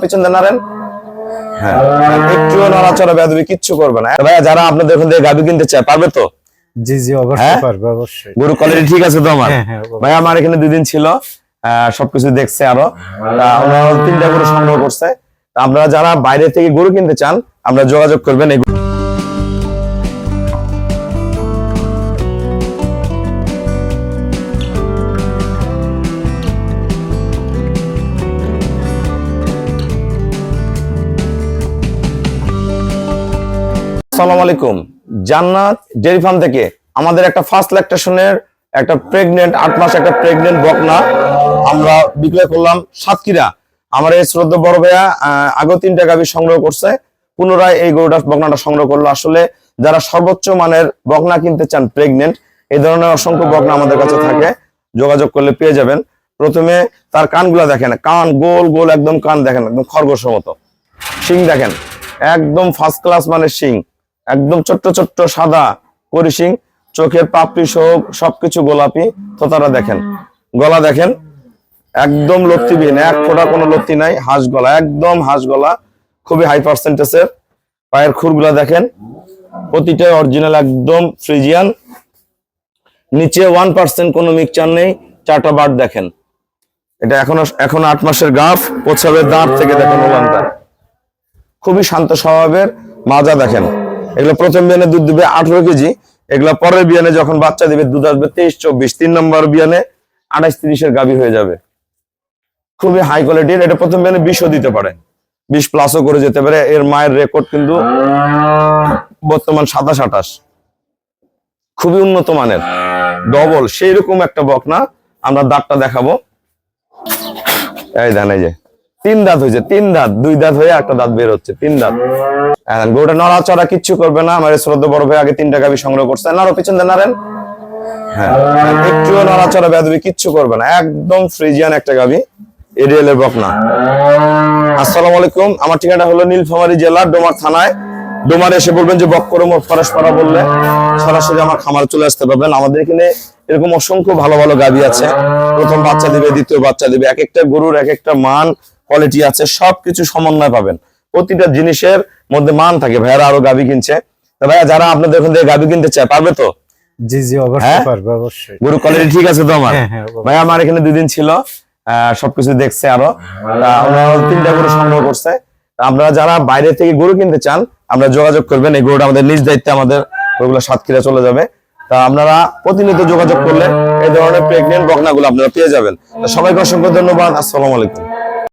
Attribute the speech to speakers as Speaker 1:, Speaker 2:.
Speaker 1: পিছন নাড়েন। হ্যাঁ, একটুও নড়াচড়া বেয়াদবি কিচ্ছু করবে না। ভাইয়া যারা আপনাদের ওখান থেকে গাভী কিনতে চায় পারবে তো?
Speaker 2: জি জি অবশ্যই পারবে, অবশ্যই।
Speaker 1: গরু কোয়ালিটি ঠিক আছে তো আমার? ভাইয়া আমার এখানে 2 দিন ছিল, সবকিছু দেখছে আরো। আমরা 3টা গরু সংগ্রহ করছে। আপনারা যারা বাইরে থেকে গরু কিনতে চান আমরা যোগাযোগ করবেন। আসসালামু আলাইকুম। জান্নাত ডেয়ারি ফার্ম থেকে আমাদের একটা ফার্স্ট ল্যাকটেশনের একটা প্রেগনেন্ট 8 মাস একটা প্রেগনেন্ট বকনা আমরা বিক্রয় করলাম সাতক্ষীরা। আমার এই শ্রদ্ধা বড় ভাইয়া আগে 3টা গাভী সংগ্রহ করছে, পুনরায় এই গরুটা বকনাটা সংগ্রহ করলো। আসলে যারা সর্বোচ্চ মানের বকনা কিনতে চান প্রেগনেন্ট, এই ধরনের অসংখ্য বকনা আমাদের কাছে থাকে, যোগাযোগ করলে পেয়ে যাবেন। প্রথমে তার কানগুলা দেখেন, কান গোল গোল একদম, কান দেখেন একদম খরগোশের মতো। শিং দেখেন একদম ফার্স্ট ক্লাস মানের শিং, একদম ছোট্ট ছোট্ট সাদা করি শিং, চোখের পাপড়ি সহ সবকিছু গোলাপি। থোতারা দেখেন, গলা দেখেন একদম লত্তিবিহীন, এক ফোঁটা কোনো লত্তি নাই, হাঁস গলা, একদম হাঁস গলা, খুবই হাই পার্সেন্টেজের। পায়ের খুরগুলা দেখেন প্রতিটাই অরিজিনাল একদম ফ্রিজিয়ান, নিচে 1% কোনো মিক্সচার নেই। 4টা বার দেখেন, এটা এখন 8 মাসের গাফ, প্রস্রাবের দাঁত থেকে দেখেন ওলানটা, খুবই শান্ত স্বভাবের। মাজা দেখেন, এগুলো প্রথম বিয়ানে দুধ দিবে 18 কেজি, এগুলো পরের বিয়ানে যখন বাচ্চা দিবে দুধ আসবে 23-24, 3 নম্বর বিয়ানে 28-30 গাভী হয়ে যাবে। খুবই হাই কোয়ালিটির। এটা প্রথম বিয়ানে 20ও দিতে পারে, 20 প্লাসও করে যেতে পারে। এর মায়ের রেকর্ড কিন্তু বর্তমান 27-28, খুবই উন্নত মানের ডবল সেই রকম একটা বকনা। আমরা দাঁতটা দেখাবো, এই দেন, এই যে 3 দাঁত হয়েছে, 3 দাঁত, 2 দাঁত হয়ে একটা দাঁত বের হচ্ছে, 3 দাঁত। গরুটা নড়াচড়া কিচ্ছু করবে না। আমার শ্রদ্ধা বড় ভাই আগে 3টা গাভী সংগ্রহ করছে, আরো পিছন দিয়ে নাড়েন। হ্যাঁ, একটুও নড়াচড়া বেয়াদবি কিচ্ছু করবে না, একদম ফ্রিজিয়ান একটা গাভী, এরিয়ালের বকনা। আসসালামু আলাইকুম। আমার ঠিকানা হলো নীলফামারী জেলার ডোমার থানায়। ডোমারে এসে বলবেন যে বক্করম ফরেশপাড়া বললে সরাসরি আমার খামারে চলে আসতে পারবেন। আমাদের এখানে এরকম অসংখ্য ভালো ভালো গাভী আছে, প্রথম বাচ্চা দিবে, দ্বিতীয় বাচ্চা দিবে, এক একটা গরুর এক একটা মান কোয়ালিটি আছে, সবকিছু সমন্বয় পাবেন। প্রতিটা জিনিসের মধ্যে মান থাকে। ভাইয়ারা আরো গাভী কিনছে, তো ভাইয়া যারা আপনাদের ওখান থেকে গাভী কিনতে চায় পারবে তো?
Speaker 2: জি জি অবশ্যই পারবে, অবশ্যই।
Speaker 1: গরু কোয়ালিটি ঠিক আছে তো আমার? ভাইয়া আমার এখানে 2 দিন ছিল, সবকিছু দেখছে আরো। আমরা 3টা গরু সংগ্রহ করছে। আপনারা যারা বাইরে থেকে গরু কিনতে চান আমরা যোগাযোগ করবেন। এই গরুটা আমাদের নিজ দায়িত্বে, আমাদের ওগুলো সাতক্ষীরা চলে যাবে। তা আপনারা প্রতিনিয়ত যোগাযোগ করলে এই ধরনের প্রেগনেন্ট বকনাগুলো আপনারা পেয়ে যাবেন। সবাইকে অসংখ্য ধন্যবাদ। আসসালামু আলাইকুম।